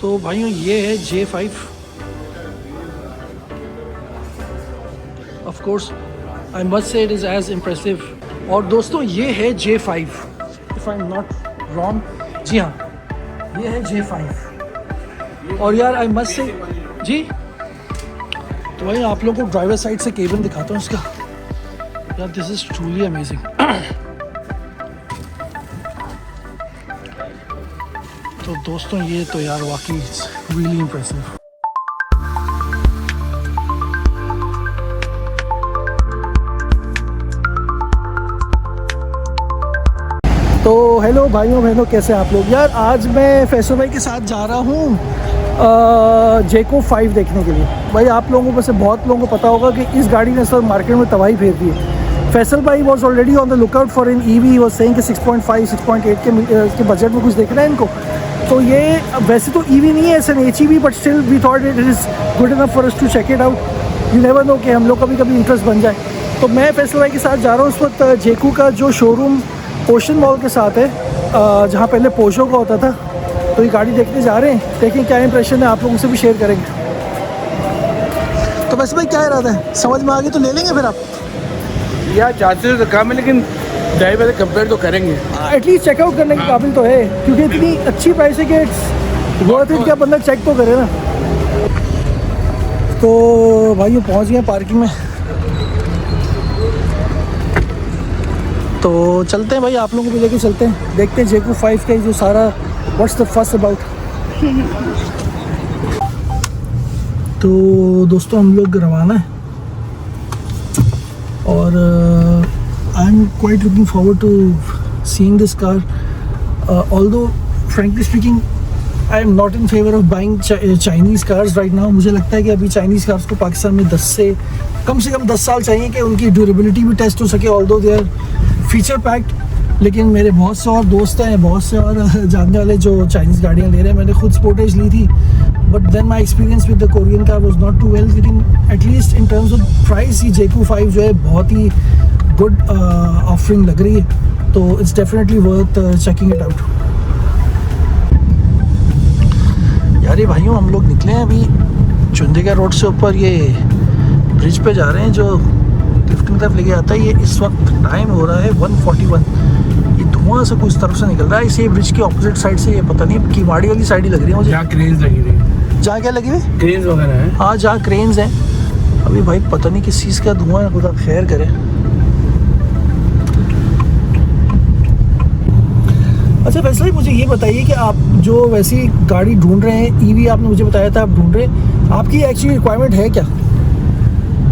तो भाइयों ये है J5। Of course I must say it is as impressive. और दोस्तों ये है J5, if I am not wrong. जी हाँ, ये है J5। और यार आई मस्ट से जी, तो भाई आप लोगों को ड्राइवर साइड से केबिन दिखाता हूँ इसका। यार दिस इज़ ट्रूली अमेजिंग। तो दोस्तों ये तो यार वाकई रियली इम्प्रेसिव। तो हेलो भाइयों बहनों, कैसे हैं आप लोग। यार आज मैं फैसल भाई के साथ जा रहा हूँ जेको 5 देखने के लिए। भाई आप लोगों में से बहुत लोगों को पता होगा कि इस गाड़ी ने सर मार्केट में तबाही फेर दी है। फैसल भाई was already on the lookout for an EV. Was saying कि 6.5 6.8 के बजट में कुछ देखना है इनको। तो ये वैसे तो ईवी नहीं है, it's an HEV, but still we thought it is good enough for us to check it out. You never know कि हम लोग कभी कभी इंटरेस्ट बन जाए। तो मैं फैसल भाई के साथ जा रहा हूँ। उस वक्त जेकू का जो शोरूम ओशन मॉल के साथ है, जहाँ पहले पोशो का होता था। तो ये गाड़ी देखने जा रहे हैं, देखें क्या इंप्रेशन है, आप लोगों से भी शेयर करेंगे। तो वैसे भाई क्या इरादा है, समझ में आ गई तो ले लेंगे फिर आप? यार चार्जेस तो कम है लेकिन ड्राइवर से कंपेयर तो करेंगे। एटलीस्ट चेकआउट करने के काबिल तो है, क्योंकि इतनी अच्छी प्राइस है कि इट्स वर्थ इट, क्या बंदा चेक तो करे ना। तो भाई पहुँच गए पार्किंग में। तो चलते हैं भाई, आप लोगों को भी लेके चलते हैं, देखते हैं जेको 5 का जो सारा व्हाट्स द फर्स्ट अबाउट। तो दोस्तों हम लोग रवाना है और I am quite looking forward to seeing this car. Although frankly speaking I am not in favour of buying Chinese cars right now. मुझे लगता है कि अभी चाइनीज़ कार्स को पाकिस्तान में 10 से कम 10 साल चाहिए कि उनकी ड्यूरेबिलिटी भी टेस्ट हो सके। Although they are feature packed. लेकिन मेरे बहुत से और दोस्त हैं, बहुत से और जानने वाले जो चाइनीज़ गाड़ियाँ ले रहे हैं। मैंने खुद स्पोर्टेज ली थी, but then my experience with the Korean car was not too well. लेकिन at least in terms of price ही जेको 5 जो है बहुत ही गुड ऑफरिंग लग रही है। तो it's definitely worth checking it out. यार ये भाइयों हम लोग निकले हैं अभी चुंदिका रोड से ऊपर, ये ब्रिज पे जा रहे हैं जो लिफ्टिंग तरफ लेके आता है। ये इस वक्त टाइम हो रहा है 1:41। ये धुआं से कुछ तरफ से निकल रहा है। इसी ब्रिज के ऑपोजिट साइड से, ये पता नहीं कीवाड़ी वाली साइड ही लग रही है मुझे। जहाँ क्रेन्स लगी हुई है। जहाँ क्या लगी हुई? क्रेन्स वगैरह है। हाँ जहाँ क्रेन्स हैं। अभी भाई पता नहीं किस चीज़ का धुआं है, खुदा खैर करे। अच्छा वैसे ही मुझे ये बताइए कि आप जो वैसी गाड़ी ढूंढ रहे हैं, ईवी आपने मुझे बताया था आप ढूंढ रहे हैं, आपकी एक्चुअली रिक्वायरमेंट है क्या?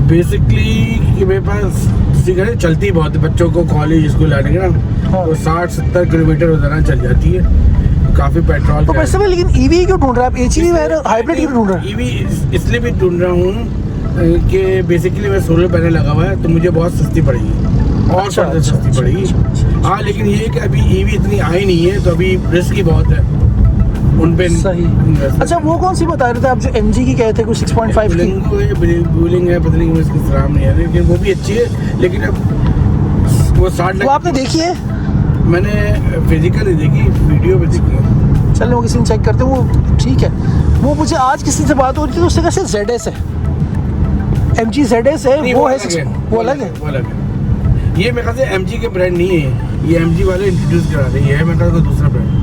बेसिकली कि मेरे पास गाड़ी चलती बहुत है, बच्चों को कॉलेज स्कूल लाने के ना। हाँ। तो 60-70 किलोमीटर रोजाना चल जाती है, काफ़ी पेट्रोल। तो वैसे में लेकिन ईवी क्यों ढूंढ रहे हैं आप? HEV हाइब्रिड क्यों ढूंढ रहे हैं? ईवी इसलिए भी ढूंढ रहा हूँ कि बेसिकली मेरा सोलर पैनल लगा हुआ है, तो मुझे बहुत सस्ती पड़ेगी और सस्ती पड़ेगी। हाँ लेकिन ये कि अभी ईवी इतनी आई नहीं है, तो अभी रिस्क ही बहुत है उन पे। सही। अच्छा वो कौन सी बता रहे थे आप जो MG की कहते हैं, कुछ 6.5 की? बूलिंग है, पता नहीं इसकी नाम नहीं है, लेकिन वो भी अच्छी है। लेकिन अब वो 60 वो आपने देखी है? मैंने फिजिकल नहीं देखी, वीडियो पे देखी है। चलो किसी ने चेक करते हैं, वो ठीक है। वो मुझे आज किसी से बात हो रही थी तो उससे कैसे ZS है, MG ZS है, वो है वो अलग है। वो अलग है। ये मेरे ख्याल से MG के ब्रांड नहीं है, ये MG वाले इंट्रोड्यूस करा रहे हैं, ये है मेरे ख्याल से दूसरा ब्रांड।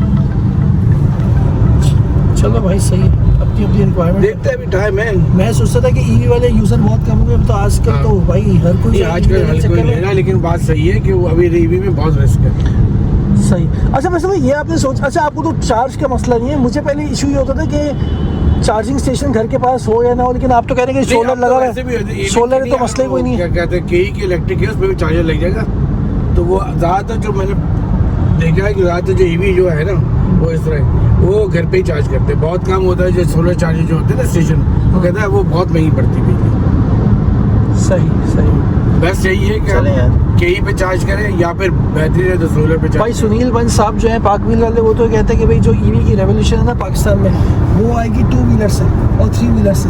चलो भाई सही है, अपनी अपनी रिक्वायरमेंट देखते हैं, अभी टाइम है। मैं सोचता था कि ईवी वाले यूजर बहुत कम हुए, तो आजकल तो भाई हर कोई आजकल हर कोई ले रहा है। लेकिन बात सही है कि वो अभी ईवी में बहुत रिस्क है। सही। अच्छा वैसे भाई ये आपने अच्छा आपको तो चार्ज का मसला नहीं है। मुझे पहले इशू ये होता था कि चार्जिंग स्टेशन घर के पास हो या ना हो, लेकिन आप तो कह रहे हैं कि सोलर लगा है। सोलर तो मसला ही कोई नहीं है। क्या कहते हैं KE की इलेक्ट्रिक है, उसमें भी चार्जर लग जाएगा। तो वो ज़्यादातर जो मैंने देखा है कि ज़्यादातर जो ईवी जो है ना वो इस तरह वो घर पे ही चार्ज करते हैं। बहुत कम होता है जो सोलर चार्जर जो होते हैं ना स्टेशन, वो कहता है वो बहुत महंगी पड़ती है। सही सही। बस यही है कि KE पे चार्ज करें या फिर बेहतरीन है तो सोलर पे चार्ज। भाई सुनील वंश साहब जो हैं पाक व्हील वाले, वो तो कहते हैं कि भाई जो ईवी की रेवोल्यूशन है ना पाकिस्तान में, वो आएगी 2 व्हीलर से और 3 व्हीलर से,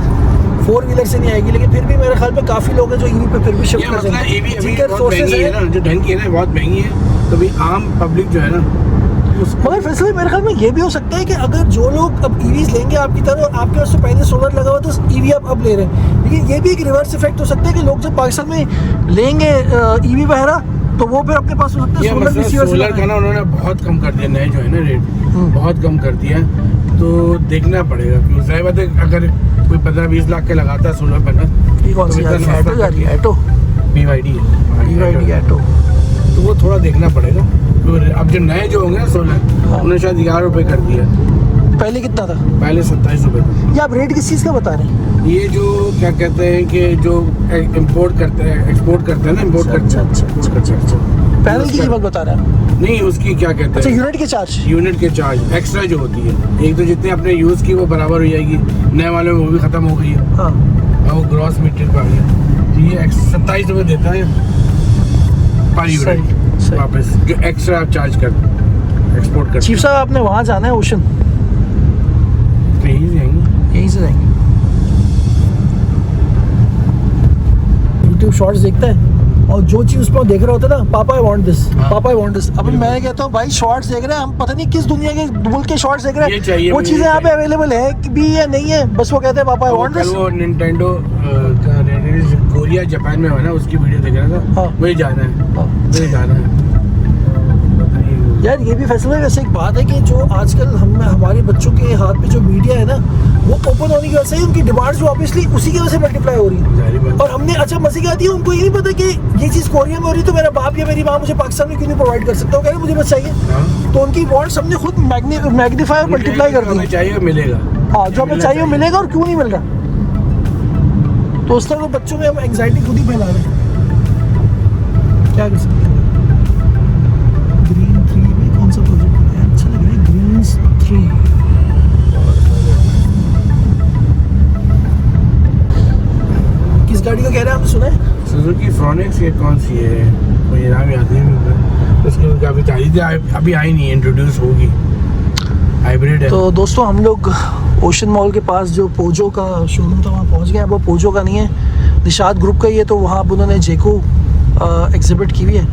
4 व्हीलर से नहीं आएगी। लेकिन फिर भी मेरे ख्याल में काफ़ी लोग हैं जो ईवी पे फिर भी शिफ्ट कर रहे हैं। ईवी अभी बहुत महंगी है ना, जो ढंग की है ना बहुत महंगी है। तो भाई आम पब्लिक जो है ना मगर फैसला मेरे ख्याल में ये भी हो सकता है कि अगर जो लोग अब ईवीज लेंगे आपकी तरह और आपके पास तो पहले सोलर लगा हुआ तो ईवी आप अब ले रहे हैं, लेकिन ये भी एक रिवर्स इफेक्ट हो सकता है कि लोग जब पाकिस्तान में लेंगे ईवी वगैरह तो वो फिर अपने पास हो सकता है ये सोलर मतलब सोलर का ना उन्होंने बहुत कम कर दिया, नए जो है ना रेट बहुत कम कर दिया, तो देखना पड़ेगा। क्योंकि जाहिर बात है अगर कोई 15-20 लाख के लगाता है सोलर पैनल, ये कौन सी तो इतना ऑटो जा रही है? ऑटो BYD है, ऑटो तो वो थोड़ा देखना पड़ेगा। तो अब जो नए जो होंगे ना सोलर, उन्होंने शायद 11 रुपये कर दिया, पहले कितना था? पहले 27 रुपये था। ये आप रेट किस चीज़ का बता रहे हैं? ये जो क्या कहते हैं कि जो इम्पोर्ट करते हैं, एक्सपोर्ट करते हैं ना, इम्पोर्ट करते हैं। अच्छा। पैनल की कीमत बता रहे हैं? नहीं, उसकी क्या कहते अच्छा, हैं, यूनिट के चार्ज। यूनिट के चार्ज एक्स्ट्रा जो होती है, एक तो जितने अपने यूज़ की वो बराबर हो जाएगी, नए वाले में वो भी ख़त्म हो गई है, हाँ, और वो ग्रॉस मीटर पर आ गया। तो ये 27 रुपये देता है पर यूनिट सही। वापस, जो एक्स्ट्रा चार्ज कर एक्सपोर्ट कर। चीफ साहब आपने वहाँ जाना है ओशन? यहीं से जाएंगे, यहीं से जाएंगे। यूट्यूब शॉर्ट्स देखता है और जो चीज़ उसमें देख रहा होता है ना, पापा आई वांट दिस, पापा आई वांट दिस। अब मैं कहता हूँ भाई शॉर्ट्स देख रहे हैं हम, पता नहीं किस दुनिया के मुल्क के शॉर्ट्स देख रहे ये हैं, चाहिए, वो मुझे चीज़ें यहाँ पे चाहिए। अवेलेबल है कि भी या नहीं है, बस वो कहते हैं पापा आई वांट कल दिस। वो निंटेंडो का रिलीज कोरिया जापान में हुआ ना, उसकी वीडियो देख रहा था। हाँ। मुझे जाना है, हाँ। मुझे जाना है। यार ये भी फैसला है। वैसे एक बात है कि जो आजकल हमारे बच्चों के हाथ में जो मीडिया है ना, वो ओपन होने की वजह से ही उनकी डिमांड्स जो ऑब्वियसली उसी की वजह से मल्टीप्लाई हो रही है। जाहिर बात। और हमने अच्छा मजे क्या दिया, उनको ये नहीं पता कि ये चीज़ कोरिया में हो रही है तो मेरा बाप या मेरी माँ मुझे पाकिस्तान में क्यों नहीं प्रोवाइड कर सकता, वो कह रहे मुझे बस चाहिए। हाँ। तो उनकी वॉन्ट्स हमने खुद मैग्नीफाई और मल्टीप्लाई कर दी। हमें चाहिए मिलेगा। हाँ, जो हमें चाहिए वो मिलेगा, और क्यों नहीं मिल रहा। तो उस तरह बच्चों में हम एंग्जाइटी खुद ही फैला रहे हैं। क्या कर सकते हैं? ग्रीन 3 में कौन सा प्रोजेक्ट है? अच्छा लग रहा है ग्रीन 3। किस गाड़ी का कह रहे हैं, आपने सुना है? सुजुकी फ्रॉनिक्स, ये कौन सी है, मुझे नाम याद नहीं मिल, उसकी काफ़ी तारीफ है, अभी आई नहीं, इंट्रोड्यूस होगी, हाइब्रिड है। तो दोस्तों हम लोग ओशन मॉल के पास जो पोजो का शोरूम था वहाँ पहुँच गए। वो पोजो का नहीं है, निशाद ग्रुप का ही है, तो वहाँ अब उन्होंने जेको एग्जिबिट की हुई है,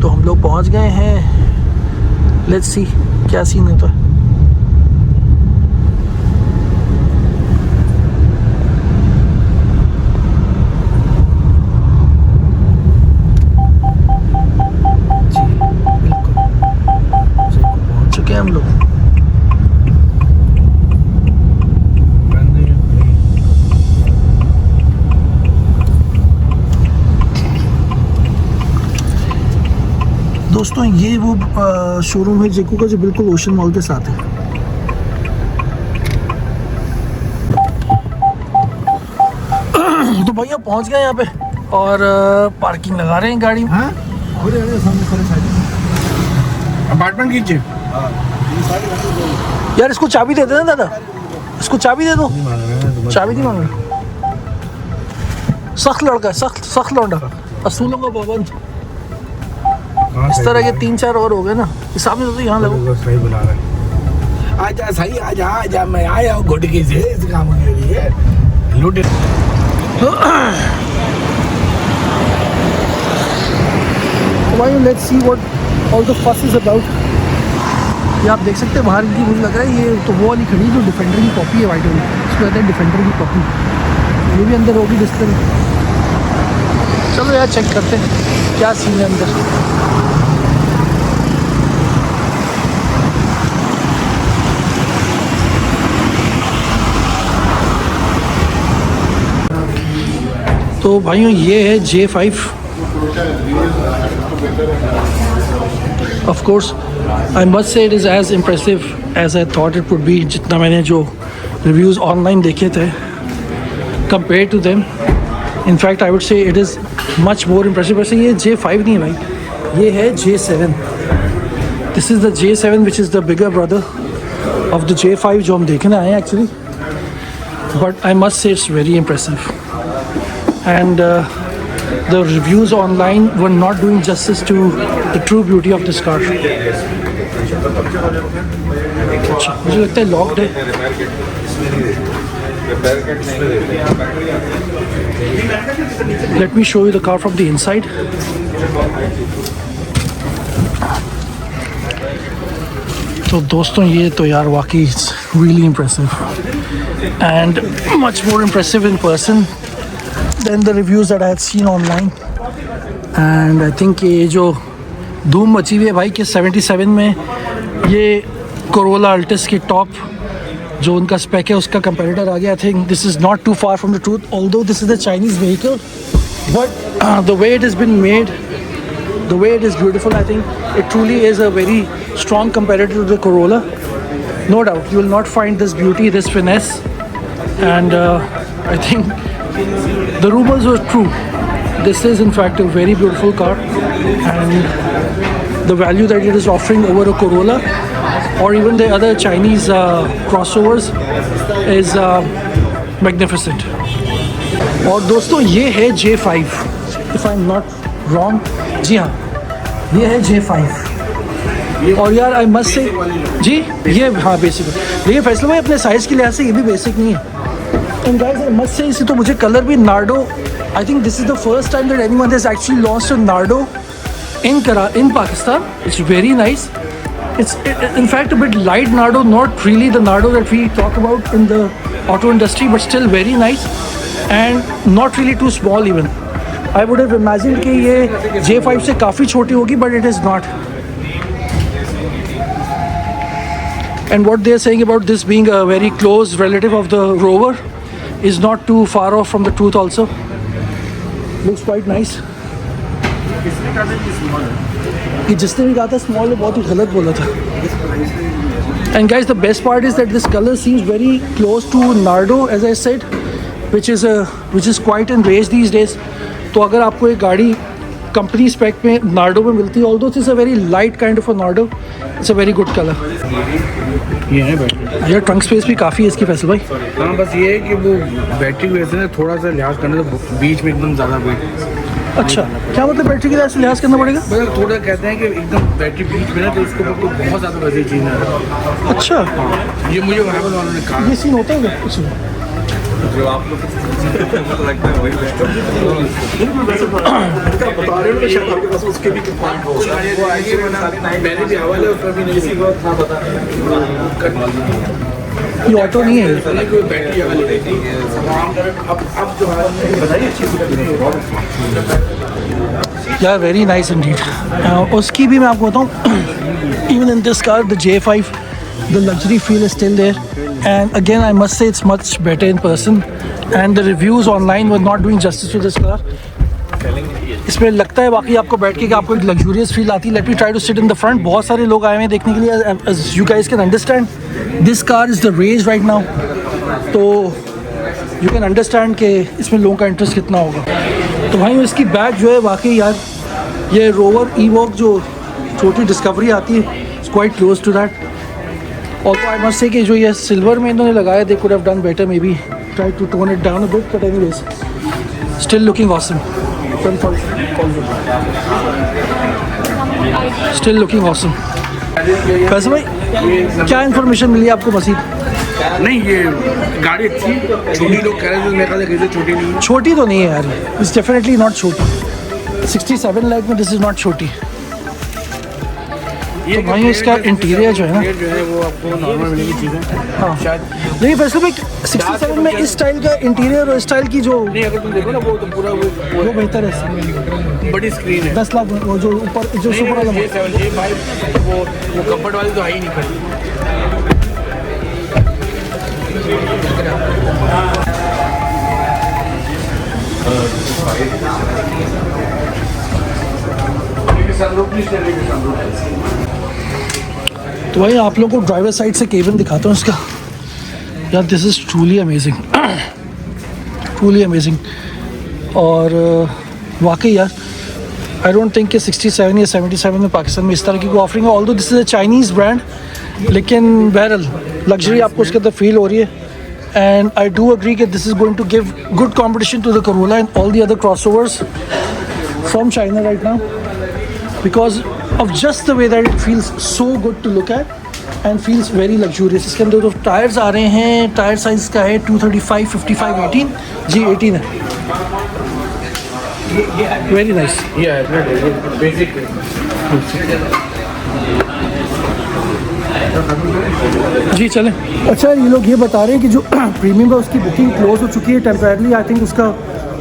तो हम लोग पहुँच गए हैं। लेट्स सी क्या सीन होता है। जी बिल्कुल, जेको पहुँच चुके हैं हम लोग। दोस्तों ये वो शोरूम है जेको का जो बिल्कुल ओशन मॉल के साथ है। तो भैया पहुंच गए यहाँ पे और पार्किंग लगा रहे हैं गाड़ी। हाँ, अपार्टमेंट कीजिए। यार इसको चाबी दे देना दादा, इसको चाबी दे दो। चाबी नहीं मांग रहा, सख्त लड़का है, सख्त लौंडा, असूलों का पाबंद। इस तरह के 3-4 और हो गए ना, इस सामने तो यहाँ लगो। सही बुला रहा है, आजा सही, आजा मैं आया हूँ घुटकी से इस काम के लिए लूट। Let's see what all the फस इज अबाउट। ये आप देख सकते हैं बाहर की, मुझे लग रहा है ये तो वो वाली खड़ी जो डिफेंडर की कॉपी है, वाइट वाली, इसको कहते हैं डिफेंडर की कॉपी। ये भी अंदर होगी डिस्प्ले में। चलो यार चेक करते हैं क्या सीन है अंदर। तो भाइयों ये है J5। Of course I must say it is as impressive as I thought it would be. जितना मैंने जो रिव्यूज़ ऑनलाइन देखे थे compare to them, in fact I would say it is much more impressive. वैसे ये J5 नहीं है भाई, ये है J7। This is the J7 which is the bigger brother of the J5 जो हम देखने आए हैं actually. But I must say it's very impressive and the reviews online were not doing justice to the true beauty of this car. अच्छा, मुझे लगता है locked है। Let me show you the car from the inside. तो दोस्तों ये तो यार वाकई really impressive and much more impressive in person than the reviews that I had seen online. And I think ये जो धूम मची हुई है भाई कि 77 में ये कोरोला अल्टिस की टॉप जो उनका स्पेक है उसका कंपेरेटर आ गया। I think this is not too far from the truth, although this is the Chinese vehicle, but the way it is been made, the way it is beautiful, I think it truly is a very strong competitor to the Corolla. No doubt, you will not find this beauty, this finesse, and I think the rumors were true. This is in fact a very beautiful car, and the value that it is offering over a Corolla or even the other Chinese crossovers is magnificent. और दोस्तों ये है J5, if I'm not wrong, जी हाँ ये है J5। और यार आई must से जी ये हाँ बेसिक है, लेकिन फैसला भाई अपने साइज़ के लिहाज से ये भी बेसिक नहीं है। एंड गाइस आई मस्ट से इसे तो मुझे कलर भी Nardo, I think this is the first time that anyone has actually launched a Nardo in Pakistan. It's very nice. It's in fact a bit light Nardo, not really the Nardo that we talk about in the auto industry, but still very nice and not really too small even. I would have imagined कि ये J5 से काफ़ी छोटी होगी, but it is not. And what they are saying about this being a very close relative of the Rover is not too far off from the truth also. Looks quite nice. कि जिसने भी कहा था small है बहुत ही गलत बोला था। And guys the best part is that this colour seems very close to Nardo as I said, which is quite in rage these days. तो अगर आपको एक गाड़ी कंपनी स्पेक में नार्डो में मिलती है, although it's a very light kind of a Nardo, it's a very good colour. ये है बैटरी, यार ट्रंक स्पेस भी काफ़ी है इसकी फैसल भाई। हाँ बस ये है कि वो बैटरी की वजह से ना थोड़ा सा लिहाज करना, तो बीच में एकदम ज़्यादा वेट। अच्छा क्या मतलब बैटरी के लिए ऐसे लिहाज करना पड़ेगा? मतलब थोड़ा कहते हैं कि एकदम बैटरी बीच में ना, तो इसको बहुत ज़्यादा वैसे चीज़ है। अच्छा ये मुझे वहाँ पर उन्होंने कहा, ये सीन होता है क्या कुछ? जो आप लोग लगता है वही बेस्ट बता रहे हो कि शायद आपके पास उसके भी पॉइंट हो। मैंने भी हवाले उसका भी नहीं सीखा था, पता ये ऑटो नहीं है, बैटरी वाली अब जो है बताइए अच्छी यार वेरी नाइस इंडीड। उसकी भी मैं आपको बताऊँ, even in this car the J5 the luxury feel is still there, and again I must say it's much better in person, and the reviews online were not doing justice to this car. इसमें लगता है वाकई आपको बैठ के कि आपको एक लग्जूरियस फील आती है। Let me try to sit in the front. बहुत सारे लोग आए हैं देखने के लिए, as you guys can understand this car is the rage right now, तो यू कैन अंडरस्टैंड कि इसमें लोगों का इंटरेस्ट कितना होगा। तो भाई इसकी बैक जो है वाकई यार, ये रोवर ईवॉक जो छोटी डिस्कवरी आती है, it's quite close to that. और आई मस्ट से कि जो ये सिल्वर में इन्होंने लगाया, they could have done better, maybe try to tone it down a bit, but anyways still looking awesome. Still looking awesome. वैसे भाई क्या इन्फॉर्मेशन मिली आपको मसीद? नहीं, ये गाड़ी अच्छी, छोटी लोग कह रहे थे, मेरे ख्याल से छोटी नहीं है। छोटी तो नहीं है यार, इट्स डेफिनेटली नॉट छोटी। 67 लाख में दिस इज़ नॉट छोटी। तो भाई इसका इंटीरियर जो है ना, ये जो है वो आपको नॉर्मल मिलेगी चीज़ें। हाँ शायद नहीं वैसे भाई 67 में इस स्टाइल का इंटीरियर और स्टाइल की जो नहीं, अगर तुम देखो ना वो तो पूरा वो बेहतर है। बड़ी स्क्रीन है। 10 लाख में वो जो ऊपर जो सुपर वाला J7 J5 वो कंफर्ट वाली तो है ही नहीं पड़ी। तो भाई आप लोगों को ड्राइवर साइड से केबिन दिखाता हूँ इसका। यार this is truly amazing, truly amazing. और वाकई यार आई डोंट थिंक कि 67 या 77 में पाकिस्तान में इस तरह की कोई ऑफरिंग है। Although this is a Chinese brand, लेकिन बहरहाल लग्जरी आपको उसके अंदर फील हो रही है। एंड आई डू अग्री कि this is going to give good competition to the Corolla and all the other crossovers from China right now, because of just the way that it feels so good to look at and feels very luxurious. इसके अंदर जो tyres आ रहे हैं, tyre size का है 235, 55, 18 जी 18 है। Very nice. Basic जी चलें। अच्छा ये लोग ये बता रहे हैं कि जो प्रीमियम है उसकी बुकिंग क्लोज हो चुकी है टेम्परेरली। आई थिंक उसका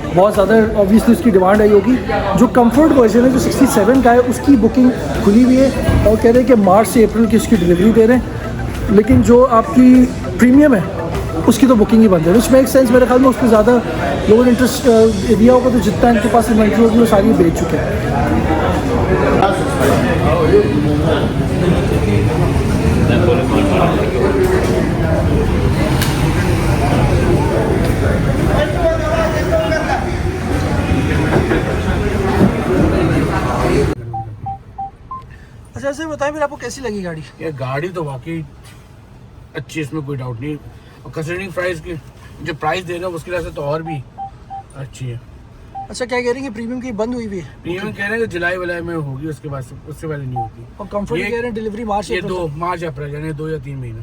बहुत ज़्यादा ऑब्वियसली उसकी डिमांड आई होगी। जो कंफर्ट वर्जन है जो 67 का है उसकी बुकिंग खुली हुई है और कह रहे हैं कि मार्च से अप्रैल की उसकी डिलीवरी दे रहे हैं। लेकिन जो आपकी प्रीमियम है उसकी तो बुकिंग ही बंद है, विच मेक सेंस। मेरे ख्याल में उस पर ज़्यादा लोगों ने इंटरेस्ट दिया होगा, तो जितना इनके पास इन्वेंट्री होगी वो सारी बेच चुके हैं। अच्छा ऐसे बताएं फिर आपको कैसी लगी गाड़ी? ये गाड़ी तो वाकई अच्छी, इसमें कोई डाउट नहीं। और कंसीडरिंग प्राइस की जो प्राइस दे रहे हैं उसकी वजह से तो और भी अच्छी है। अच्छा क्या कह रहे हैं कि प्रीमियम की बंद हुई भी है? प्रीमियम कह रहे हैं कि जुलाई में होगी, उसके बाद उससे पहले नहीं होती। और कंफर्ट कह रहे हैं डिलीवरी मार्च ये 2 मार्च अप्रैल यानी 2 या 3 महीने।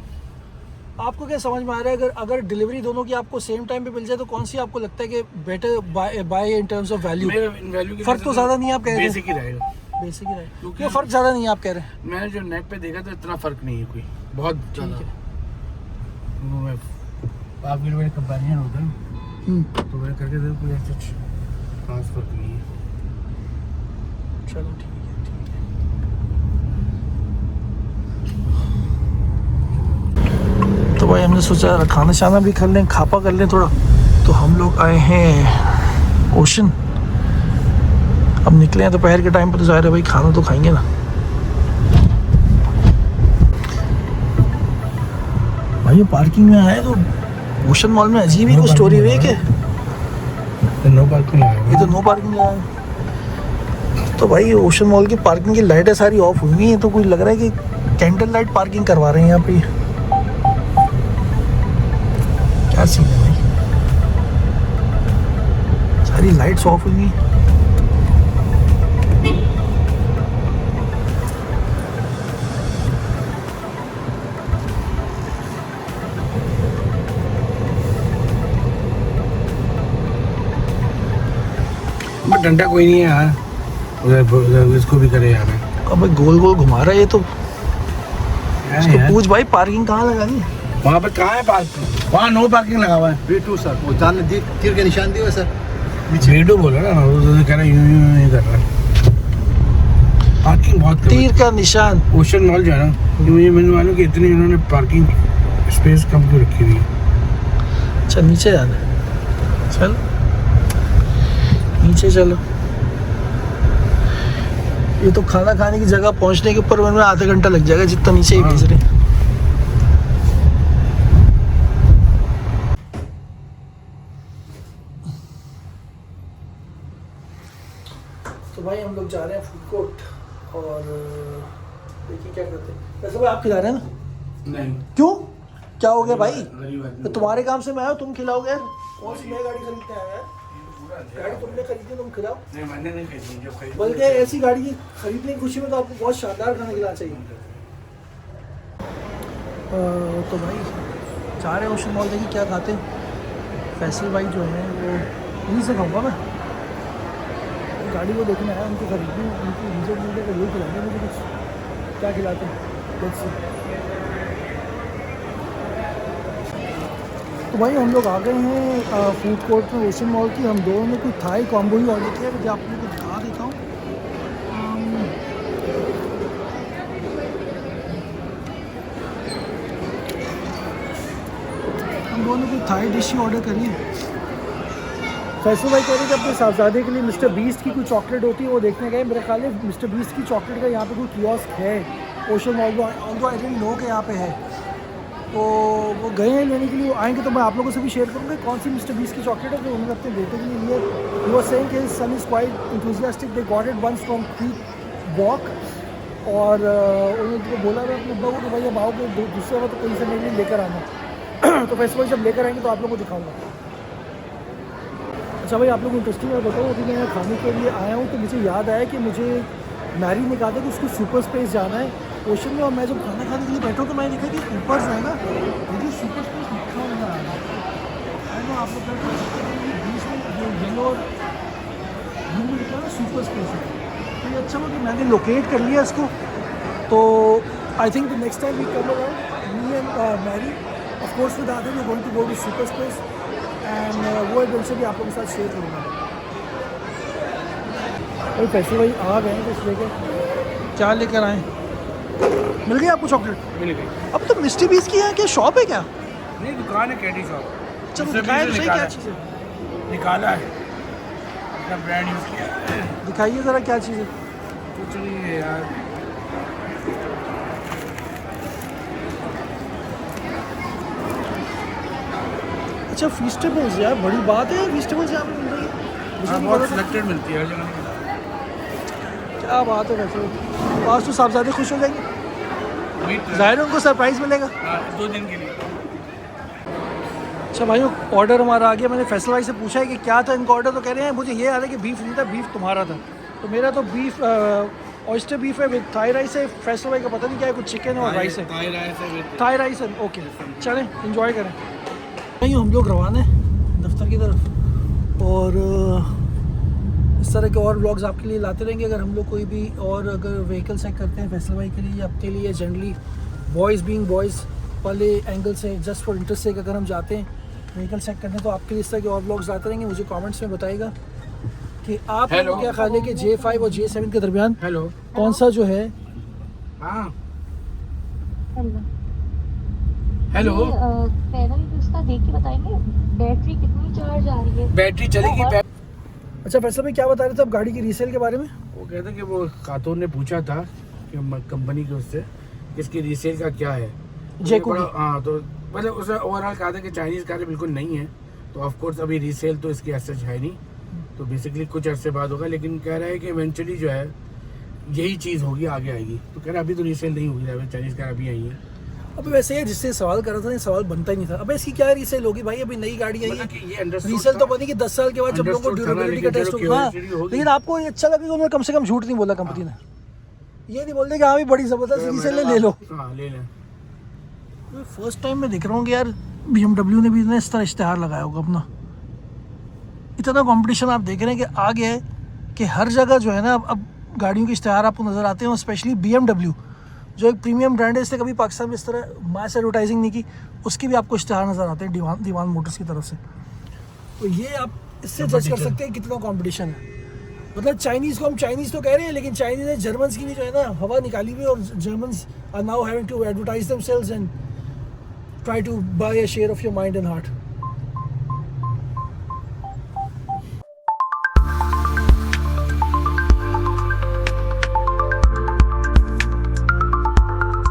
आपको क्या समझ में आ रहा है अगर डिलीवरी दोनों की आपको सेम टाइम पे मिल जाए तो कौन सी आपको लगता है कि better buy in terms of value? Value फर्क तो ज़्यादा नहीं है आप कह रहे हैं? बेसिक ही रहेगा, बेसिक ही रहेगा क्योंकि फर्क ज़्यादा नहीं है आप कह रहे हैं? मैंने जो नेट पे देखा तो इतना फर्क नहीं है कोई बहुत ज़्यादा। आपके लिए कंपेरिजन होता है तो मैंने करके देखा, कोई ऐसा खास फर्क नहीं है। चलो ठीक है। तो भाई हमने सोचा खाना शाना भी कर लें, खापा कर लें थोड़ा, तो हम लोग आए हैं ओशन। अब निकले हैं दोपहर के टाइम पर, तो ज़ाहिर है भाई खाना तो खाएंगे ना। भाई ये पार्किंग में आए तो ओशन मॉल में अजीब ही कुछ स्टोरी हुई है कि नो पार्किंग ये तो नो पार्किंग लगा है। तो भाई ओशन मॉल की पार्किंग की लाइटें सारी ऑफ हुई हैं, तो कोई लग रहा है कि कैंडल लाइट पार्किंग करवा रहे हैं यहाँ पे। क्या सीन है भाई, सारी लाइट्स ऑफ हुई हैं। बट डंडा कोई नहीं है यार, उधर इसको भी करे यार। अब भाई गोल गोल घुमा रहा है ये तो। इसको यार पूछ भाई पार्किंग कहाँ लगानी? वहाँ पे कहाँ है पार्किंग? वहाँ नो पार्किंग लगा हुआ है। B2 सर, वो जान तीर के निशान दिए हुए सर। वीडियो बोला ना, वो तो कह रहा है यूं कर रहा है। पार्किंग बहुत कम है। तीर का निशान ओशन मॉल जो है ना, मुझे मैंने मालूम कि इतनी इन्होंने पार्किंग स्पेस कम क्यों रखी हुई है। अच्छा नीचे जाना है, चल नीचे चलो। ये तो खाना खाने की जगह पहुंचने के ऊपर में आधा घंटा लग जाएगा जितना नीचे ही भेज रहे। तो भाई हम लोग जा रहे हैं फूड कोर्ट और देखिए क्या करते हैं। वैसे भाई आप खिला रहे हैं ना? नहीं, क्यों, क्या हो गया भाई? गरीब आदमी। तो तुम्हारे काम से मैं आया, तुम खिलाओगे यार? कौन सी नई गाड़ी खरीदते हैं यार? गाड़ी तुमने खरीदी, तुम खिलाओ। नहीं, मैंने नहीं खरीदी, जो खरीदी बल्कि ऐसी गाड़ी खरीदने की खुशी में तो आपको बहुत शानदार खाना खिलाना चाहिए। तो भाई जा रहे हैं ओशन मॉल, देखिए क्या खाते हैं। फैसल भाई जो है वो यहीं से खाऊंगा मैं। गाड़ी को देखने आया, उनको खरीदनी, उनकी रिजल्ट मिलने का यही खिलाएंगे मुझे कुछ। क्या खिलाते हैं Let's see। तो भाई हम लोग आ गए हैं फूड कोर्ट में ओशन मॉल की। हम दोनों ने कोई थाई कॉम्बो ही ऑर्डर किया, मुझे आप लोगों को दिखा देता हूँ। हम दोनों ने कोई थाई डिश ही ऑर्डर करी है। फैसल भाई कह रहे हैं कि अपने साहबजादे के लिए मिस्टर बीस्ट की कोई चॉकलेट होती है वो देखने गए। मेरे ख्याल में मिस्टर बीस्ट की चॉकलेट का यहाँ पे कोई कियोस्क है ओशन मॉल में, ऑल्दो आई डिडंट नो कि यहाँ पे है। तो वो गए हैं लेने के लिए, आएंगे तो मैं आप लोगों से भी शेयर करूँगा कौन सी मिस्टर बीस्ट की चॉकलेट है जो उन्होंने अपने बेटे के लिए लिए। ही वाज सेइंग कि son is quite enthusiastic, they got it once from quick walk. और उन्होंने बोला मैं अपने अब्बा को कि भाई अब आओगे दूसरे वक्त तो कहीं से मेरे लिए लेकर आना। तो फैसल भाई जब लेकर आएंगे तो आप लोगों को दिखाऊँगा। अच्छा भाई आप लोग इंटरेस्टिंग है बताओ, अभी मैं खाने के लिए आया हूँ तो मुझे याद आया कि मुझे मैरी ने कहा था कि उसको सुपर स्पेस जाना है ओशन में। और मैं जब खाना खाने के लिए बैठा हूँ तो मैंने देखा कि ऊपर जो है ना मुझे सुपर स्पेस लिखा हुआ नजर आ रहा है। आप लोग बीच में जो येलो और ब्लू में लिखा है ना सुपर स्पेस है। तो ये अच्छा हुआ कि मैंने लोकेट कर लिया इसको। तो I think the next time we come around, me and Mary, of course with Adil, we're going to go to Super Space and वो एडवेंचर भी आप लोगों के साथ शेयर करूँगा। भाई पैसे भाई आ गए हैं तो इसलिए के क्या लेकर आए? मिल गई आपको चॉकलेट? मिल गई। अब तो मिस्टर बीस की यहाँ क्या शॉप है क्या? नहीं, दुकान है कैंडी शॉप। चलो दिखाएं तो सही क्या चीज़ है? निकाला है, अपना ब्रांड यूज़ किया है। दिखाइए ज़रा क्या चीज़ है। कुछ नहीं है यार। अच्छा फीस्टेबल्स यार, बड़ी बात है फीस्टेबल्स यहाँ पे मिल रही है। मुझे हाँ, नहीं बहुत पता था। सिलेक्टेड मिलती है हर जगह नहीं मिलती। क्या बात है वैसे, आज तो साहबजादे खुश हो जाएंगे, उम्मीद है। ज़ाहिर है उनको सरप्राइज़ मिलेगा। हाँ, 2 दिन के लिए। अच्छा भाइयों, ऑर्डर हमारा आ गया। मैंने फैसल भाई से पूछा है कि क्या था इनका ऑर्डर, तो कह रहे हैं मुझे ये आ रहा है कि बीफ नहीं था, बीफ तुम्हारा था। तो मेरा तो बीफ ऑयस्टर बीफ है विद थाई राइस है। फैसल भाई का पता नहीं क्या है, कुछ चिकन और राइस है, थाई राइस है। ओके चलें इंजॉय करें। भाइयों हम लोग रवाना हैं दफ्तर की तरफ, और इस तरह के और व्लॉग्स आपके लिए लाते रहेंगे। अगर हम लोग कोई भी और अगर व्हीकल चेक करते हैं फैसल भाई के लिए या आपके लिए, जनरली बॉयज़ बीइंग बॉयज़ वाले एंगल से, जस्ट फॉर इंटरेस्ट से अगर हम जाते हैं व्हीकल चेक करने, तो आपके लिए इस तरह के और व्लॉग्स लाते रहेंगे। मुझे कमेंट्स में बताइएगा कि आप Hello. क्या ख्याल है कि J5 और J7 के दरमियान हेलो। कौन सा जो है। हाँ हेलो हेलो। पैनल उसका देख के बताएंगे बैटरी कितनी चार्ज आ रही है। बैटरी चलेगी। अच्छा फैसल भाई क्या बता रहे थे आप गाड़ी की रीसेल के बारे में? वो कहते कि वो खातून ने पूछा था कि कंपनी के उससे इसकी रीसेल का क्या है। जेको की। हाँ, तो मतलब उसने ओवरऑल कहा था कि चाइनीज़ कारें बिल्कुल नहीं है, तो ऑफ कोर्स अभी रीसेल तो इसकी ऐसा है नहीं, तो बेसिकली कुछ अरसे बाद होगा। लेकिन कह रहा है कि इवेंचुअली जो है यही चीज़ होगी, आगे आएगी। तो कह रहा है अभी तो रीसेल नहीं होगी, चाइनीज़ कार अभी आई है। अब वैसे जिससे सवाल कर रहा था, ये सवाल बनता ही नहीं था। अब इसकी क्या रीसेल होगी भाई, अभी नई गाड़ी आई मतलब कि ये है, understood रीसेल तो था। बनेगी 10 साल के बाद जब लोगों को Understood था ना, ड्यूरेबिलिटी का लेकिन टेस्ट चलो होगा। हाँ, curiosity होगी। लेकिन आपको ये अच्छा लगा कि उन्होंने कम से कम झूठ नहीं बोला कंपनी ने। ये नहीं बोलते कि हाँ भी बड़ी ज़बरदस्त रीसेल ले लो। हाँ ले लें। फर्स्ट टाइम मैं देख रहा हूँ कि यार BMW ने भी इतना इस तरह इश्तेहार लगाया होगा अपना। इतना कंपटीशन आप देख रहे हैं कि आ गया है कि हर जगह जो है ना अब गाड़ियों के इश्तेहार आपको नज़र आते हैं। और स्पेशली BMW जो एक प्रीमियम ब्रांड है, इसने कभी पाकिस्तान में इस तरह मास एडवर्टाइजिंग नहीं की, उसके भी आपको इश्तेहार नज़र आते हैं दीवान मोटर्स की तरफ से। तो ये आप इससे जज कर सकते हैं कितना कंपटीशन है। मतलब चाइनीज़ को हम चाइनीज़ तो कह रहे हैं, लेकिन चाइनीज़ ने जर्मन्स की भी जो है ना हवा निकाली हुई है, और Germans are now having to advertise themselves and try to buy a share of your mind and heart.